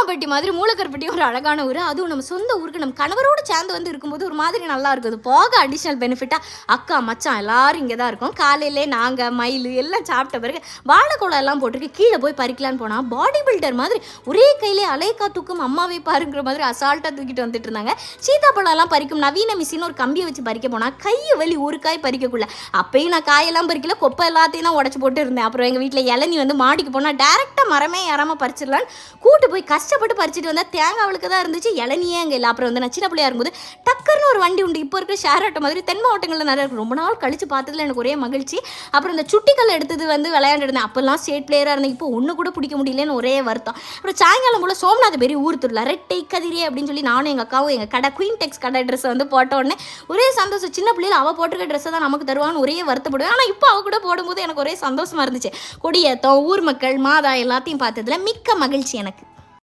பெட்டி மாதிரி மூலக்கருப்பட்டி ஒரு அழகான ஊர். அதுவும் நம்ம சொந்த ஊருக்கு நம்ம கணவரோடு சேர்ந்து வந்து இருக்கும்போது ஒரு மாதிரி நல்லா இருக்குது. போக அடிஷ்னல் பெனிஃபிட்டாக அக்கா மச்சான் எல்லாரும் இங்கே தான் இருக்கும். காலையிலே நாங்கள் மயில் எல்லாம் சாப்பிட்ட பிறகு வாழைக்கோளம் எல்லாம் போட்டிருக்கு. கீழே போய் பறிக்கலான்னு போனால் பாடி பில்டர் மாதிரி ஒரே கையிலே அலைக்கா தூக்கும் அம்மாவே பாருங்கிற மாதிரி அசால்ட்டாக தூக்கிட்டு வந்துட்டு இருந்தாங்க. சீத்தாப்பழம் எல்லாம் பறிக்கும் நவீன மிஷின் ஒரு கம்பியை வச்சு பறிக்க போனால் கையை வலி ஒரு காய் பறிக்கக்குள்ள. அப்பயும் நான் காயெல்லாம் பறிக்கல, கொப்பை எல்லாத்தையும் தான் உடச்சி போட்டு இருந்தேன். அப்புறம் எங்கள் வீட்டில் இளநீ வந்து மாடிக்கு போனால் டேரெக்டாக மரமே ஏறாமல் பறிச்சிடலான்னு கூட்டு போய் கஷ்டப்பட்டு பறிச்சுட்டு வந்தால் தேங்காய் அவளுக்கு தான் இருந்துச்சு, இளநியே அங்கே இல்லை. அப்புறம் வந்து நான் சின்ன பிள்ளையா இருக்கும்போது டக்கர்னு ஒரு வண்டி உண்டு. இப்போ இருக்கிற ஷேர் ஆட்டோ மாதிரி தென் மாவட்டங்களில் நிறைய இருக்கும். ரொம்ப நாள் கழிச்சு பார்த்ததுல எனக்கு ஒரே மகிழ்ச்சி. அப்புறம் இந்த சுட்டிக்கல் எடுத்தது வந்து விளையாண்டுருந்தேன். அப்போல்லாம் ஸ்டேட் பிளேயராக இருந்தேன். இப்போ ஒன்று கூட பிடிக்க முடியலன்னு ஒரே வருத்தம். அப்புறம் சாயங்காலம் போல் சோம்நாத் பெரிய ஊர் திருவிழா ரெட்டை கதிரே அப்படின்னு சொல்லி நானும் எங்கள் அக்காவும் எங்கள் கடை குயின் டெக்ஸ் கடை ட்ரெஸ்ஸை வந்து போட்ட உடனே ஒரே சந்தோஷம். சின்ன பிள்ளைகள் அவள் போட்டிருக்க ட்ரெஸ்ஸை தான் நமக்கு தருவான்னு ஒரே வருத்தப்படுவேன். ஆனால் இப்போ அவள் கூட போடும்போது எனக்கு ஒரே சந்தோஷமாக இருந்துச்சு. கொடியேற்றம் ஊர் மக்கள் மாதா எல்லாத்தையும் பார்த்ததுல மிக்க மகிழ்ச்சி எனக்கு.